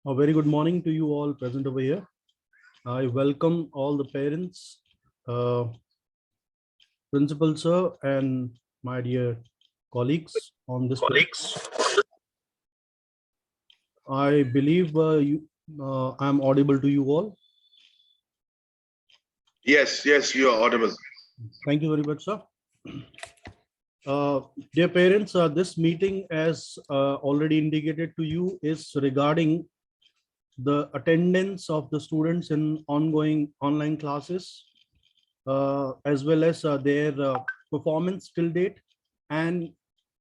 A very good morning to you all present over here. I welcome all the parents, principal sir, and my dear colleagues on this. I believe I'm audible to you all. Yes, you are audible. Thank you very much, sir. Dear parents, this meeting, as already indicated to you, is regarding the attendance of the students in ongoing online classes, as well as their performance till date, and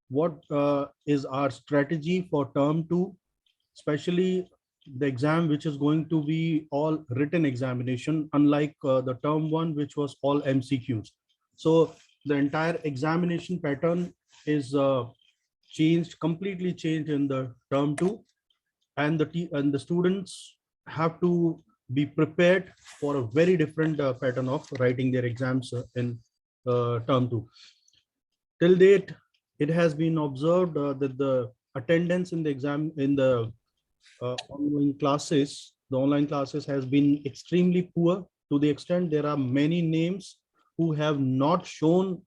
what is our strategy for term 2, especially the exam which is going to be all written examination, unlike the term 1 which was all MCQs. So the entire examination pattern is completely changed in the term 2, and the students have to be prepared for a very different pattern of writing their exams in term 2. Till date, it has been observed that the attendance in the exam in the online classes has been extremely poor, to the extent there are many names who have not shown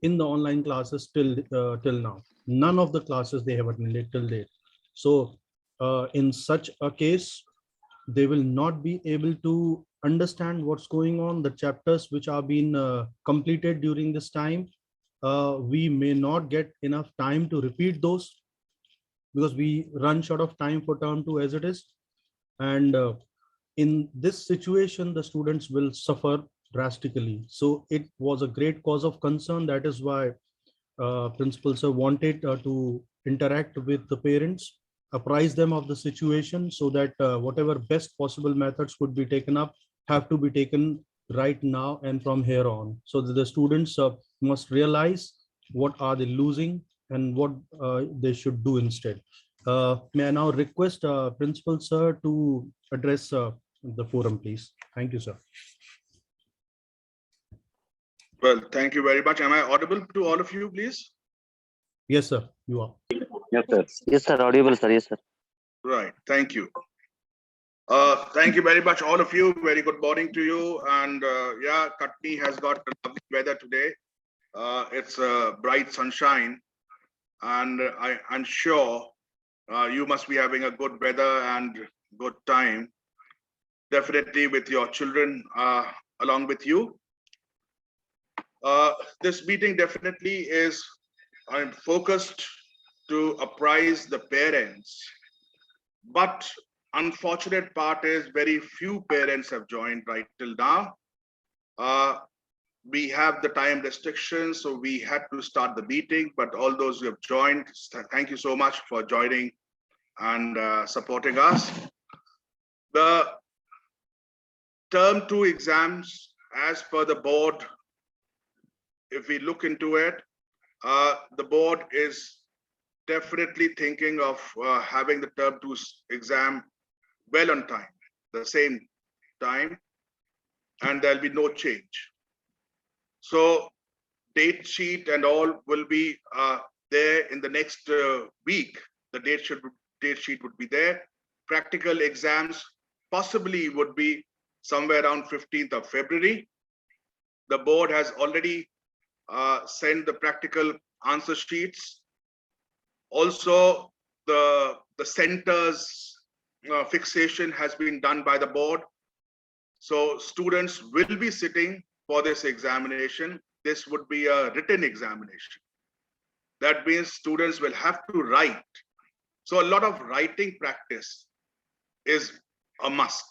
in the online classes till now. None of the classes they have attended till date. So in such a case, they will not be able to understand what's going on. The chapters which are being completed during this time, we may not get enough time to repeat those, because we run short of time for term 2 as it is. And in this situation, the students will suffer drastically. So it was a great cause of concern. That is why principal sir wanted to interact with the parents, apprise them of the situation, so that whatever best possible methods could be taken up have to be taken right now and from here on, so that the students must realize what are they losing and what they should do instead. May I now request principal sir to address the forum, please. Thank you, sir. Well, thank you very much. Am I audible to all of you, please? Yes, sir, you are. Yes, sir. Yes, sir. Audible, sir. Yes, sir. Right. Thank you. Thank you very much, all of you. Very good morning to you. And yeah, Katni has got lovely weather today. It's bright sunshine, and I'm sure you must be having a good weather and good time, definitely with your children along with you. This meeting definitely is focused to apprise the parents, but unfortunate part is very few parents have joined right till now. We have the time restrictions, so we had to start the meeting, but all those who have joined, thank you so much for joining and supporting us. The term 2 exams, as per the board, if we look into it, the board is definitely thinking of having the term 2 exam well on time, the same time, and there'll be no change. So date sheet and all will be there in the next week. The date sheet would be there. Practical exams possibly would be somewhere around 15th of February. The board has already sent the practical answer sheets. Also, the centers fixation has been done by the board. So students will be sitting for this examination. This would be a written examination. That means students will have to write. So a lot of writing practice is a must.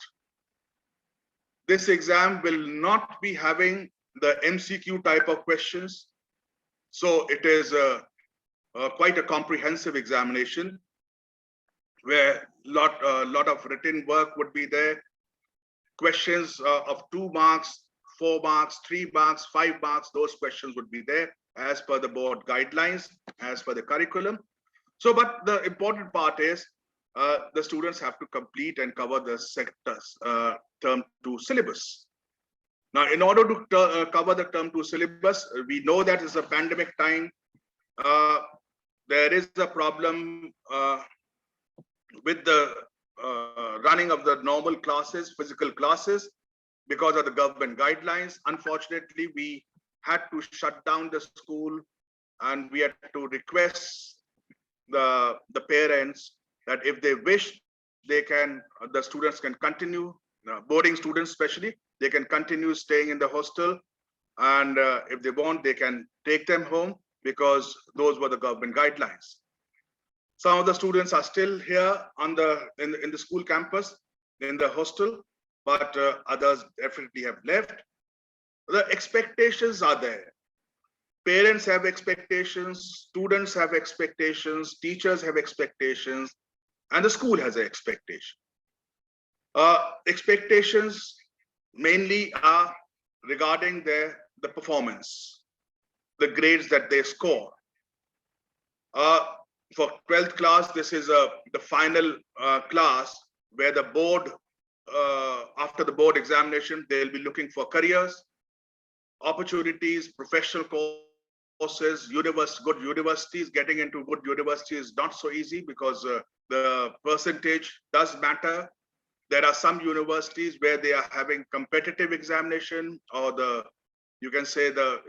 This exam will not be having the MCQ type of questions. So it is quite a comprehensive examination where a lot of written work would be there. Questions of 2 marks, 4 marks, 3 marks, 5 marks, those questions would be there as per the board guidelines, as per the curriculum. So, but the important part is the students have to complete and cover the sectors, term 2 syllabus. Now, in order to cover the term 2 syllabus, we know that it's a pandemic time. There is a problem with the running of the normal classes, physical classes, because of the government guidelines. Unfortunately, we had to shut down the school, and we had to request the parents that if they wish, they can, the students can continue, boarding students especially, they can continue staying in the hostel, and if they want, they can take them home, because those were the government guidelines. Some of the students are still here on in the school campus, in the hostel, but others definitely have left. The expectations are there. Parents have expectations, students have expectations, teachers have expectations, and the school has an expectation. Expectations mainly are regarding the performance, the grades that they score. For 12th class, this is the final class where the board, after the board examination, they'll be looking for careers, opportunities, professional courses, good universities. Getting into good university is not so easy, because the percentage does matter. There are some universities where they are having competitive examination, or you can say the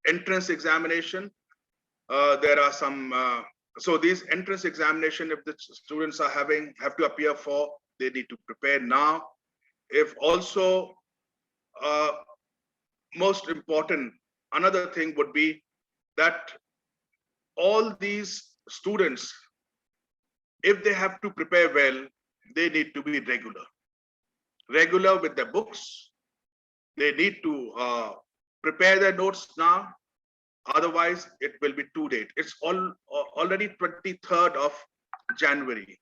entrance examination. There are some, so these entrance examination, if the students are have to appear for, they need to prepare now. If also, most important, another thing would be that all these students, if they have to prepare well, they need to be regular with their books. They need to prepare their notes now. Otherwise, it will be too late. It's already 23rd of January.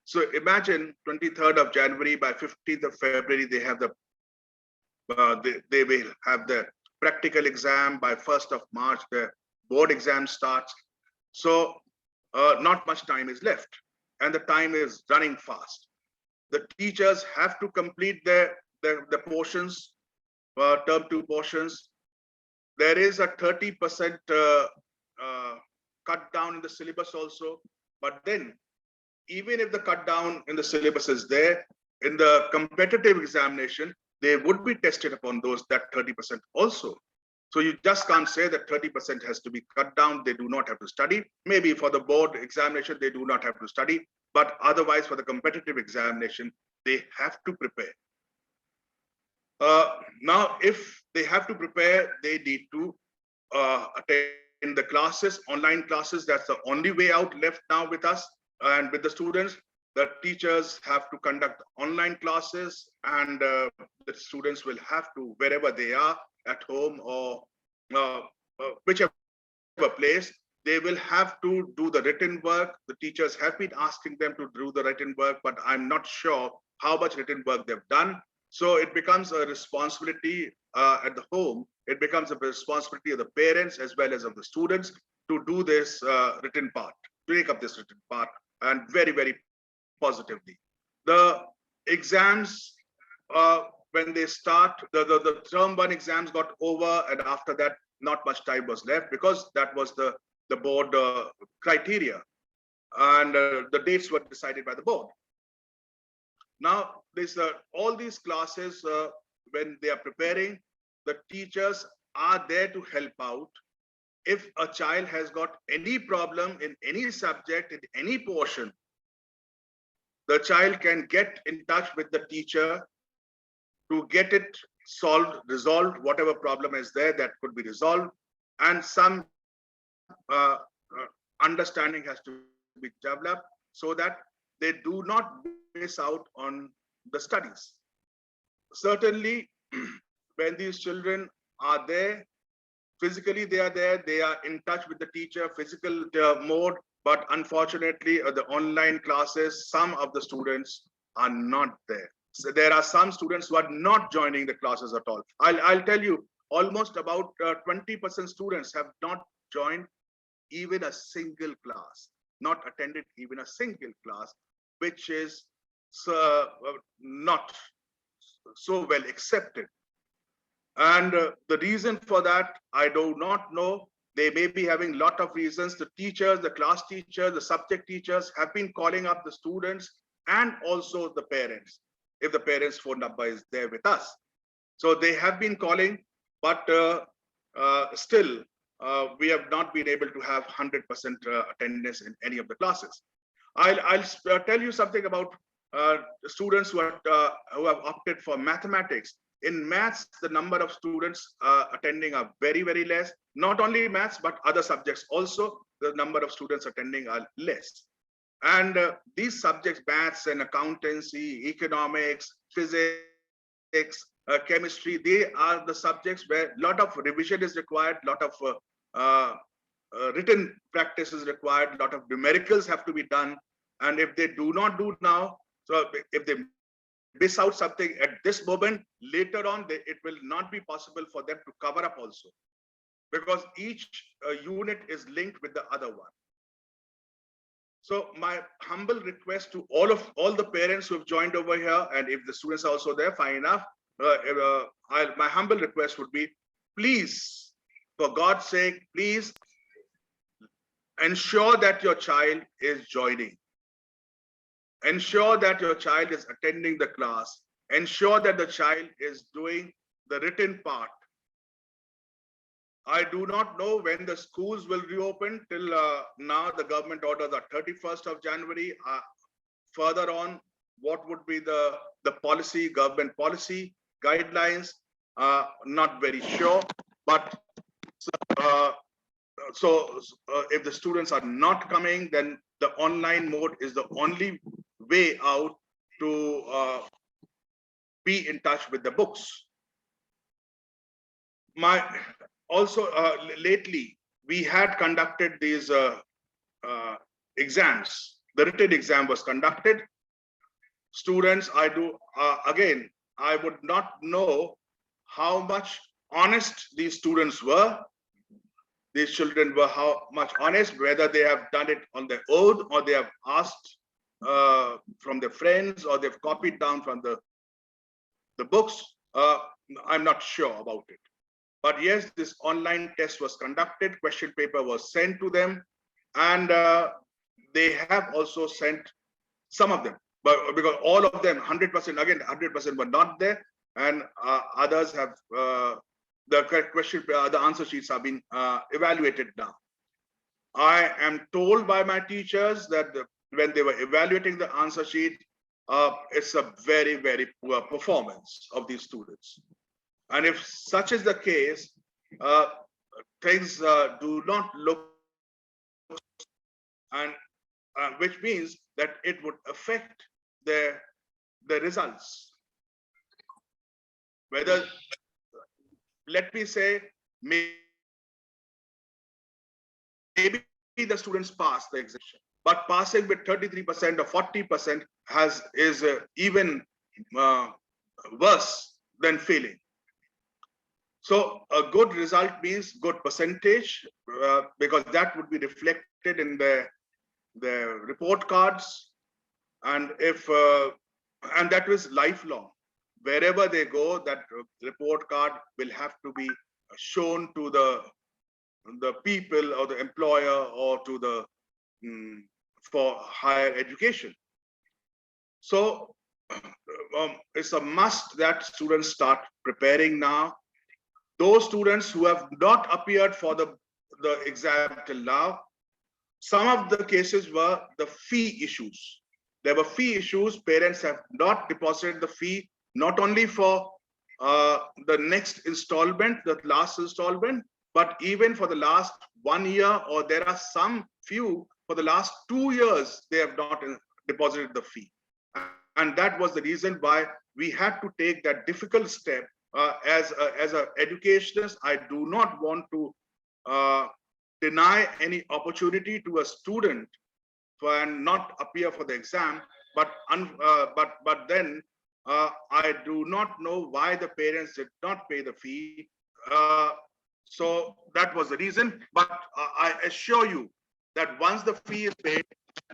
So imagine 23rd of January, by 15th of February, they have they will have the practical exam. By 1st of March, the board exam starts. So not much time is left, and the time is running fast. The teachers have to complete the portions, term 2 portions. There is a 30% cut down in the syllabus also. But then, even if the cut down in the syllabus is there, in the competitive examination, they would be tested upon that 30% also. So you just can't say that 30% has to be cut down. They do not have to study. Maybe for the board examination, they do not have to study. But otherwise, for the competitive examination, they have to prepare. Now, if they have to prepare, they need to attend the classes, online classes. That's the only way out left now with us and with the students. The teachers have to conduct online classes, and the students will have to, wherever they are, at home or whichever place, they will have to do the written work. The teachers have been asking them to do the written work, but I'm not sure how much written work they've done. So it becomes a responsibility at the home. It becomes a responsibility of the parents as well as of the students to do this written part, to take up this written part, and very, very positively. The exams, when they start, the term 1 exams got over, and after that, not much time was left, because that was the board criteria, and the dates were decided by the board. Now, all these classes, when they are preparing, the teachers are there to help out. If a child has got any problem in any subject, in any portion, the child can get in touch with the teacher to get it solved, resolved. Whatever problem is there, that could be resolved, and some understanding has to be developed so that they do not miss out on the studies. Certainly, when these children are there, physically they are there, they are in touch with the teacher, physical mode, but unfortunately, the online classes, some of the students are not there. So there are some students who are not joining the classes at all. I'll tell you, almost about 20% students have not joined even a single class, not attended even a single class, which is not so well accepted. And the reason for that, I do not know. They may be having a lot of reasons. The teachers, the class teachers, the subject teachers have been calling up the students and also the parents, if the parents' phone number is there with us. So they have been calling, but still, we have not been able to have 100% attendance in any of the classes. I'll tell you something about students who have opted for mathematics. In maths, the number of students attending are very, very less. Not only maths, but other subjects also, the number of students attending are less. And these subjects, maths and accountancy, economics, physics, chemistry, they are the subjects where a lot of revision is required, a lot of written practice is required, a lot of numericals have to be done. And if they do not do now, so if they miss out something at this moment, later on, it will not be possible for them to cover up also, because each unit is linked with the other one. So my humble request to all the parents who have joined over here, and if the students are also there, fine enough. My humble request would be, please, for God's sake, please ensure that your child is joining. Ensure that your child is attending the class. Ensure that the child is doing the written part. I do not know when the schools will reopen. Till now, the government orders are 31st of January. Further on, what would be the policy, government policy guidelines? Not very sure. But if the students are not coming, then the online mode is the only way out to be in touch with the books. Lately, we had conducted these exams. The written exam was conducted. Students, again, I would not know how much honest these students were. These children were how much honest, whether they have done it on their own or they have asked from their friends or they've copied down from the books. I'm not sure about it. But yes, this online test was conducted, question paper was sent to them, and they have also sent some of them, but because all of them, 100%, again, 100% were not there, and others have, the answer sheets have been evaluated now. I am told by my teachers that when they were evaluating the answer sheet, it's a very, very poor performance of these students. And if such is the case, things do not look, and which means that it would affect the results. Whether, let me say, maybe the students pass the exam, but passing with 33% or 40% is even worse than failing. So a good result means good percentage, because that would be reflected in the report cards, and and that is lifelong. Wherever they go, that report card will have to be shown to the people or the employer or to the for higher education. So it's a must that students start preparing now. Those students who have not appeared for the exam till now, some of the cases were the fee issues. There were fee issues. Parents have not deposited the fee, not only for the next installment, the last installment, but even for the last 1 year, or there are some few for the last 2 years, they have not deposited the fee. And that was the reason why we had to take that difficult step. As an educationist, I do not want to deny any opportunity to a student and not appear for the exam, but then I do not know why the parents did not pay the fee. So that was the reason. But I assure you that once the fee is paid,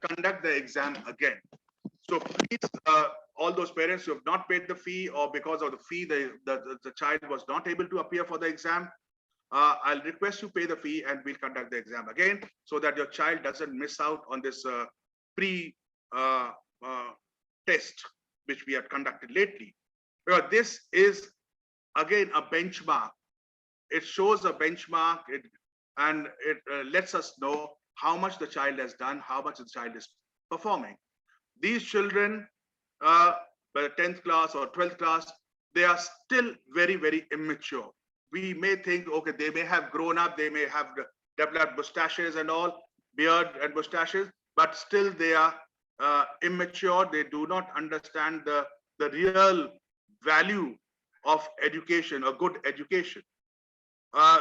conduct the exam again. So please, all those parents who have not paid the fee, or because of the fee, the child was not able to appear for the exam, I'll request you pay the fee and we'll conduct the exam again so that your child doesn't miss out on this pre uh, uh, test which we have conducted lately. Because this is again a benchmark. It shows a benchmark, and it lets us know how much the child has done, how much the child is performing. These children, by the 10th class or 12th class, they are still very, very immature. We may think, okay, they may have grown up, they may have developed mustaches and all, beard and mustaches, but still they are immature. They do not understand the real value of education, a good education.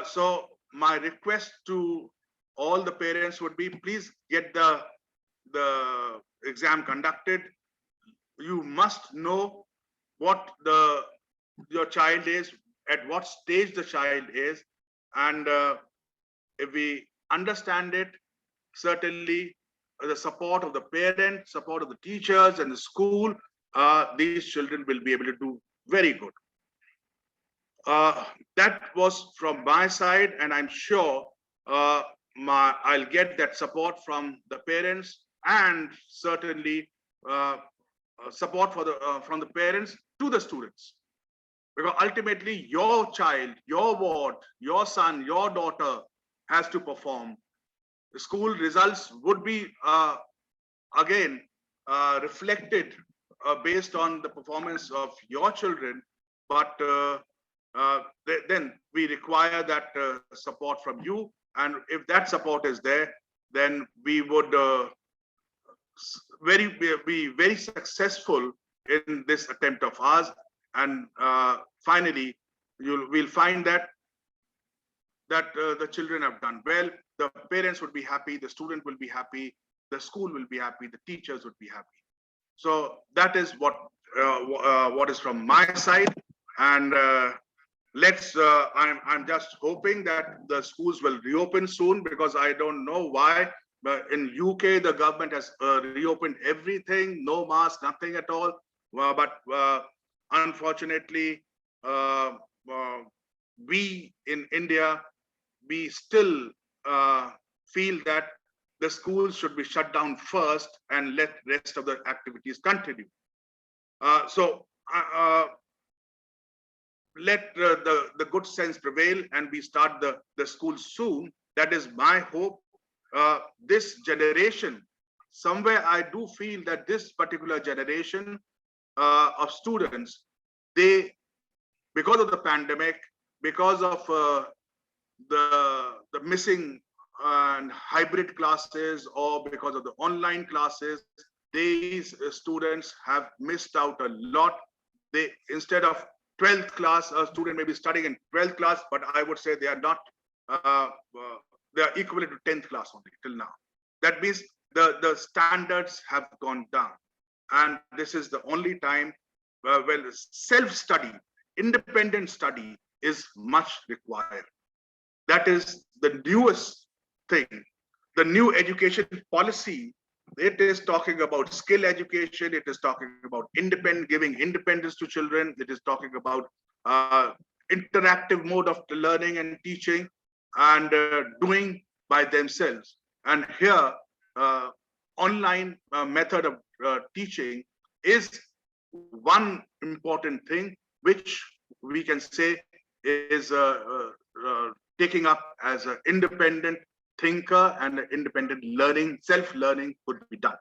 So my request to all the parents would be, please get the exam conducted. You must know what your child is, at what stage the child is, and if we understand it, certainly the support of the parent, support of the teachers and the school, these children will be able to do very good. That was from my side, and I'm sure I'll get that support from the parents, and certainly support from the parents to the students, because ultimately your child, your ward, your son, your daughter has to perform. The school results would be again reflected based on the performance of your children, but then we require that support from you, and if that support is there, then we would be very successful in this attempt of ours, and finally we'll find that the children have done well, the parents would be happy, the student will be happy, the school will be happy, the teachers would be happy. So that is what is from my side, and I'm just hoping that the schools will reopen soon, because I don't know why, but in UK the government has reopened everything, no mask, nothing at all. But unfortunately, we in India, we still feel that the schools should be shut down first and let rest of the activities continue. So let the good sense prevail and we start the school soon. That is my hope. This generation, somewhere I do feel that this particular generation of students, they, because of the pandemic, because of the missing and hybrid classes, or because of the online classes, these students have missed out a lot. They, instead of 12th class, a student may be studying in 12th class, but I would say they are not, they are equivalent to 10th class only till now. That means the standards have gone down. And this is the only time when self-study, independent study is much required. That is the newest thing. The new education policy, it is talking about skill education. It is talking about giving independence to children. It is talking about interactive mode of learning and teaching, and doing by themselves. And here, online method of teaching is one important thing, which we can say is taking up as an independent thinker, and independent learning, self-learning could be done.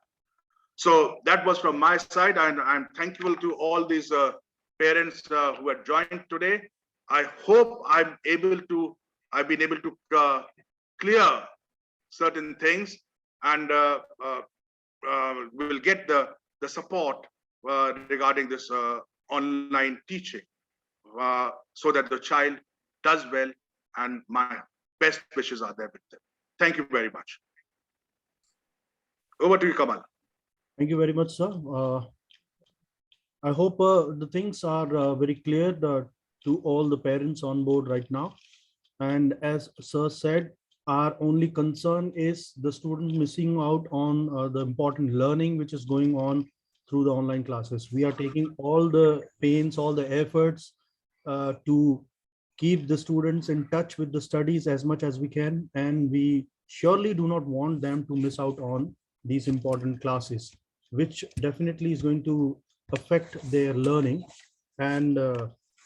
So that was from my side, and I'm thankful to all these parents who have joined today. I hope I've been able to clear certain things, and we will get the support regarding this online teaching, so that the child does well, and my best wishes are there with them. Thank you very much. Over to you, Kamal. Thank you very much, sir. I hope the things are very clear to all the parents on board right now. And as sir said, our only concern is the student missing out on the important learning which is going on through the online classes. We are taking all the pains, all the efforts to keep the students in touch with the studies as much as we can, and we surely do not want them to miss out on these important classes, which definitely is going to affect their learning, and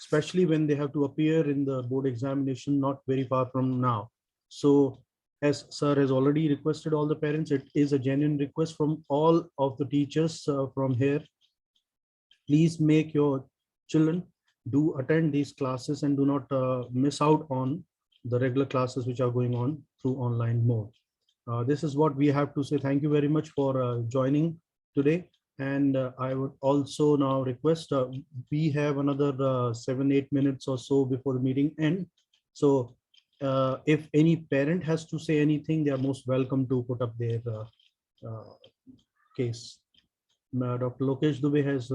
especially when they have to appear in the board examination not very far from now. So as sir has already requested all the parents, it is a genuine request from all of the teachers from here. Please make your children do attend these classes and do not miss out on the regular classes which are going on through online mode. This is what we have to say. Thank you very much for joining today. And I would also now request, we have another 7-8 minutes or so before the meeting end. So if any parent has to say anything, they are most welcome to put up their case. Dr. Lokesh Dubey has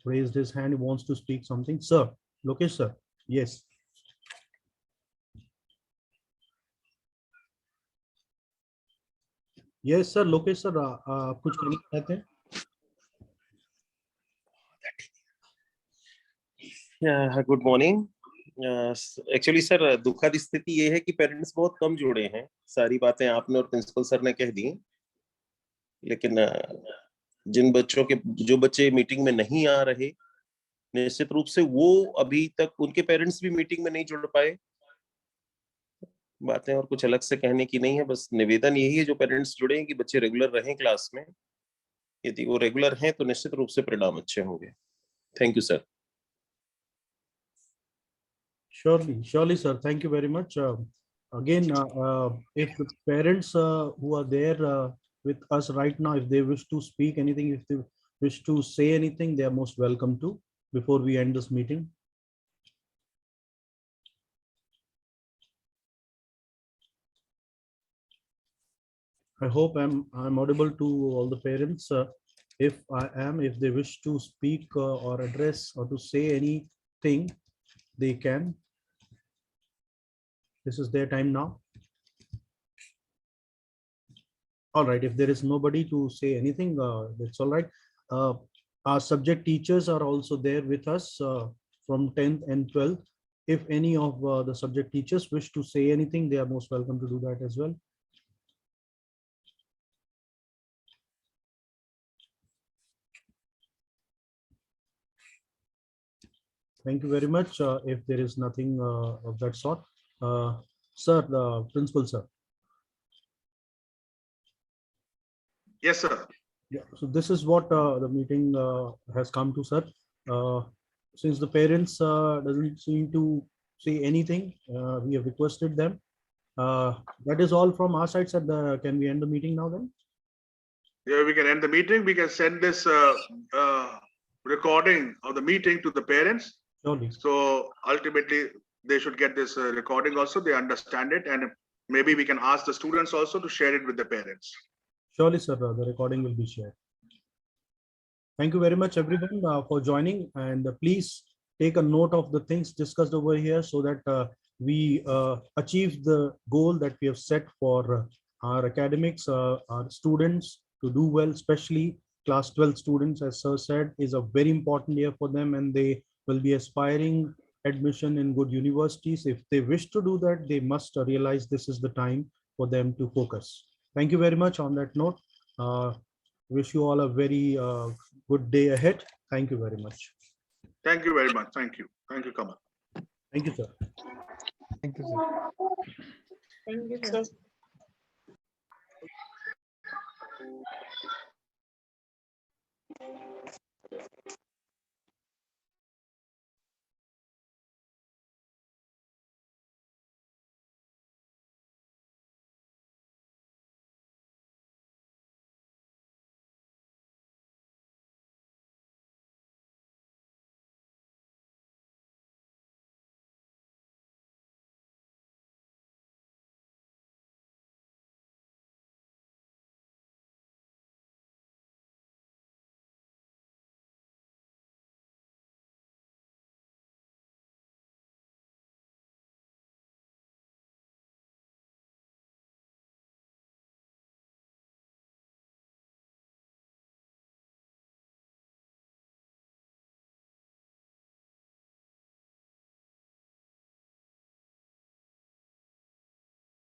raised his hand. He wants to speak something. Sir, Lokesh sir, yes. Yes sir, Lokesh sir, आप कुछ कहना चाहते हैं? Good morning. Actually sir दुखद स्थिति ये है कि पेरेंट्स बहुत कम जुड़े हैं। सारी बातें आपने और प्रिंसिपल सर ने कह दी, लेकिन जिन बच्चों के जो बच्चे मीटिंग में नहीं आ रहे, निश्चित रूप से वो अभी तक उनके पेरेंट्स भी मीटिंग में नहीं जुड़ पाए। बातें और कुछ अलग से कहने की नहीं है, बस निवेदन यही है जो पेरेंट्स जुड़े हैं कि बच्चे रेगुलर रहें क्लास में। यदि वो रेगुलर हैं तो निश्चित रूप से परिणाम अच्छे होंगे। Thank you sir. Surely, sir. Thank you very much. Again, if the parents who are there with us right now, if they wish to speak anything, if they wish to say anything, they are most welcome to before we end this meeting. I hope I'm audible to all the parents. If I am, if they wish to speak or address or to say anything, they can. This is their time now. All right, if there is nobody to say anything, that's all right. Our subject teachers are also there with us from 10th and 12th. If any of the subject teachers wish to say anything, they are most welcome to do that as well. Thank you very much. If there is nothing of that sort, sir, the principal, sir. Yes, sir. Yeah, so this is what the meeting has come to, sir. Since the parents doesn't seem to say anything, we have requested them. That is all from our side, sir. Can we end the meeting now then? Yeah, we can end the meeting. We can send this recording of the meeting to the parents. Surely. So ultimately, they should get this recording also. They understand it, and maybe we can ask the students also to share it with the parents. Surely, sir. The recording will be shared. Thank you very much, everyone, for joining. And please take a note of the things discussed over here so that we achieve the goal that we have set for our academics, our students to do well, especially class 12 students, as sir said, is a very important year for them, and they will be aspiring admission in good universities. If they wish to do that, they must realize this is the time for them to focus. Thank you very much. On that note, wish you all a very good day ahead. Thank you very much. Thank you very much. Thank you. Thank you, Kamal. Thank you, sir. Thank you, sir. Thank you, sir.